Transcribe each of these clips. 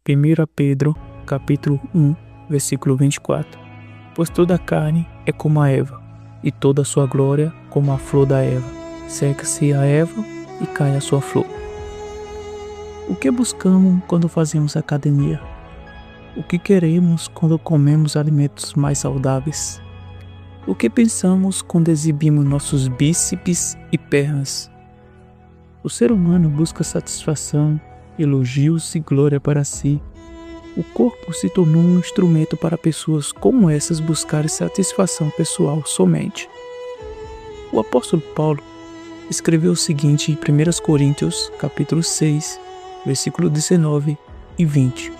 1 Pedro, capítulo 1, versículo 24. Pois toda a carne é como a erva, e toda a sua glória como a flor da erva. Seca-se a erva e cai a sua flor. O que buscamos quando fazemos academia? O que queremos quando comemos alimentos mais saudáveis? O que pensamos quando exibimos nossos bíceps e pernas? O ser humano busca satisfação, elogios e glória para si. O corpo se tornou um instrumento para pessoas como essas buscarem satisfação pessoal somente. O apóstolo Paulo escreveu o seguinte em 1 Coríntios, capítulo 6, versículo 19 e 20.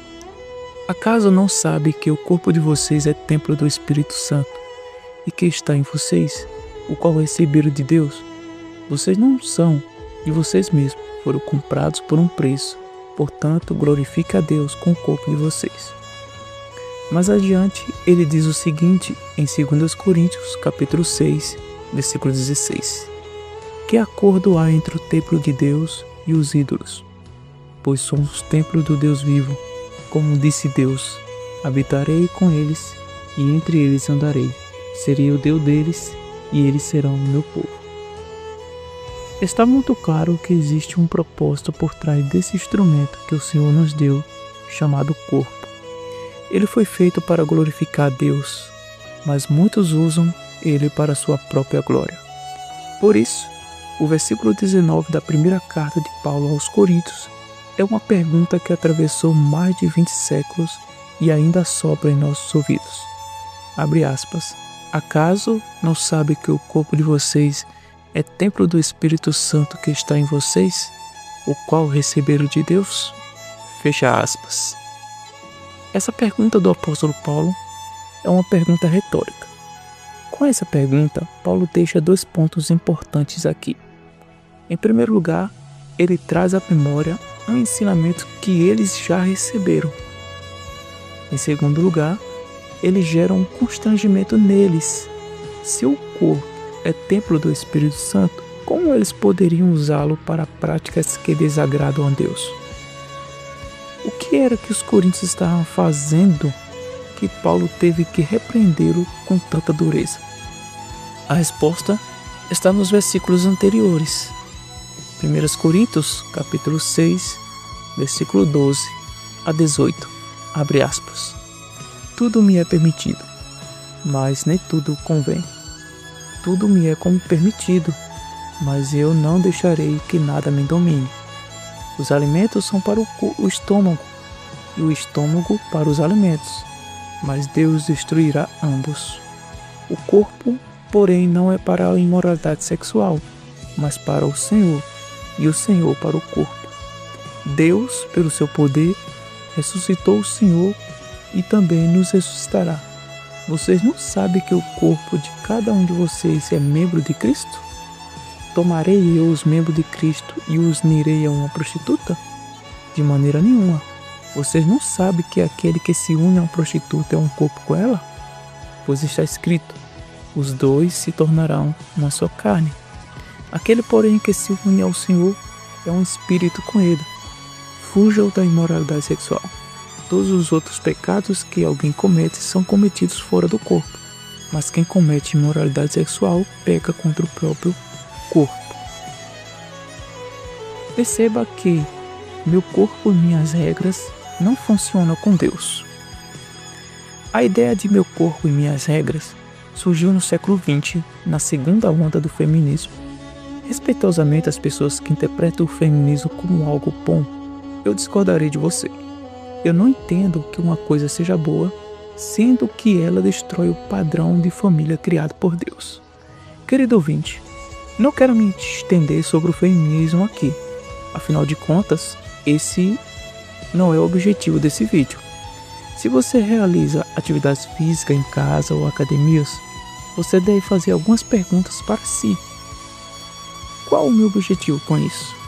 Acaso não sabe que o corpo de vocês é templo do Espírito Santo e que está em vocês, o qual receberam de Deus? Vocês não são de vocês mesmos, foram comprados por um preço. Portanto, glorifique a Deus com o corpo de vocês. Mais adiante, ele diz o seguinte em 2 Coríntios, capítulo 6, versículo 16. Que acordo há entre o templo de Deus e os ídolos? Pois somos templo do Deus vivo. Como disse Deus, habitarei com eles e entre eles andarei. Serei o Deus deles e eles serão o meu povo. Está muito claro que existe um propósito por trás desse instrumento que o Senhor nos deu, chamado corpo. Ele foi feito para glorificar a Deus, mas muitos usam ele para sua própria glória. Por isso, o versículo 19 da primeira carta de Paulo aos Coríntios é uma pergunta que atravessou mais de 20 séculos e ainda sopra em nossos ouvidos. Abre aspas. Acaso não sabe que o corpo de vocês é templo do Espírito Santo que está em vocês, o qual receberam de Deus? Fecha aspas. Essa pergunta do apóstolo Paulo é uma pergunta retórica. Com essa pergunta, Paulo deixa dois pontos importantes aqui. Em primeiro lugar, ele traz à memória um ensinamento que eles já receberam. Em segundo lugar, ele gera um constrangimento neles. Se o corpo é templo do Espírito Santo, como eles poderiam usá-lo para práticas que desagradam a Deus? O que era que os coríntios estavam fazendo que Paulo teve que repreendê-lo com tanta dureza? A resposta está nos versículos anteriores. 1 Coríntios, capítulo 6, versículo 12 a 18. Abre aspas. Tudo me é permitido, mas nem tudo convém. Tudo me é como permitido, mas eu não deixarei que nada me domine. Os alimentos são para o estômago, e o estômago para os alimentos, mas Deus destruirá ambos. O corpo, porém, não é para a imoralidade sexual, mas para o Senhor, e o Senhor para o corpo. Deus, pelo seu poder, ressuscitou o Senhor e também nos ressuscitará. Vocês não sabem que o corpo de cada um de vocês é membro de Cristo? Tomarei eu os membros de Cristo e os unirei a uma prostituta? De maneira nenhuma. Vocês não sabem que aquele que se une a uma prostituta é um corpo com ela? Pois está escrito, os dois se tornarão uma só carne. Aquele, porém, que se une ao Senhor é um espírito com ele. Fujam da imoralidade sexual. Todos os outros pecados que alguém comete são cometidos fora do corpo, mas quem comete imoralidade sexual peca contra o próprio corpo. Perceba que meu corpo e minhas regras não funcionam com Deus. A ideia de meu corpo e minhas regras surgiu no século XX, na segunda onda do feminismo. Respeitosamente, as pessoas que interpretam o feminismo como algo bom, eu discordarei de você. Eu não entendo que uma coisa seja boa, sendo que ela destrói o padrão de família criado por Deus. Querido ouvinte, não quero me estender sobre o feminismo aqui. Afinal de contas, esse não é o objetivo desse vídeo. Se você realiza atividades físicas em casa ou academias, você deve fazer algumas perguntas para si. Qual o meu objetivo com isso?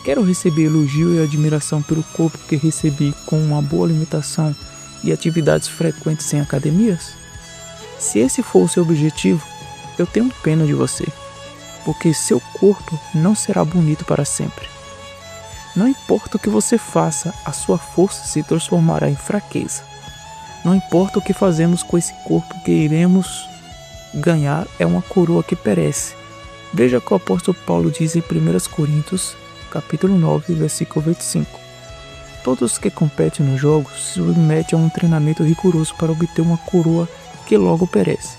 Quero receber elogio e admiração pelo corpo que recebi com uma boa alimentação e atividades frequentes em academias? Se esse for o seu objetivo, eu tenho pena de você, porque seu corpo não será bonito para sempre. Não importa o que você faça, a sua força se transformará em fraqueza. Não importa o que fazemos com esse corpo, que iremos ganhar é uma coroa que perece. Veja o que o apóstolo Paulo diz em 1 Coríntios, capítulo 9, versículo 25. Todos que competem nos jogos se submetem a um treinamento rigoroso para obter uma coroa que logo perece,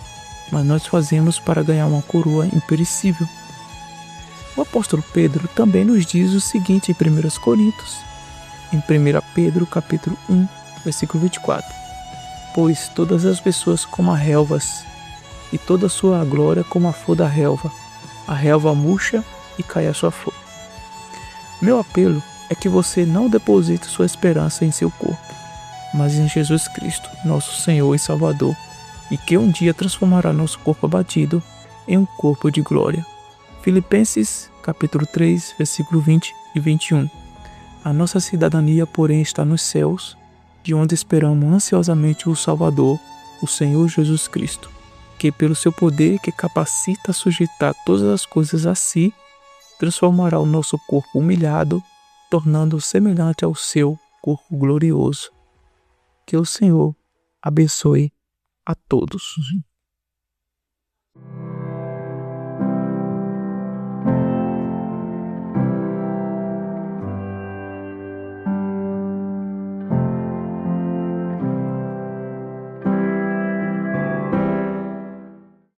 mas nós fazemos para ganhar uma coroa imperecível. O apóstolo Pedro também nos diz o seguinte em 1 Coríntios, em 1 Pedro capítulo 1, versículo 24. Pois todas as pessoas como as relvas, e toda a sua glória como a flor da relva. A relva murcha e cai a sua flor. Meu apelo é que você não deposite sua esperança em seu corpo, mas em Jesus Cristo, nosso Senhor e Salvador, e que um dia transformará nosso corpo abatido em um corpo de glória. Filipenses, capítulo 3, versículo 20 e 21. A nossa cidadania, porém, está nos céus, de onde esperamos ansiosamente o Salvador, o Senhor Jesus Cristo, que pelo seu poder que capacita a sujeitar todas as coisas a si, transformará o nosso corpo humilhado, tornando-o semelhante ao seu corpo glorioso. Que o Senhor abençoe a todos.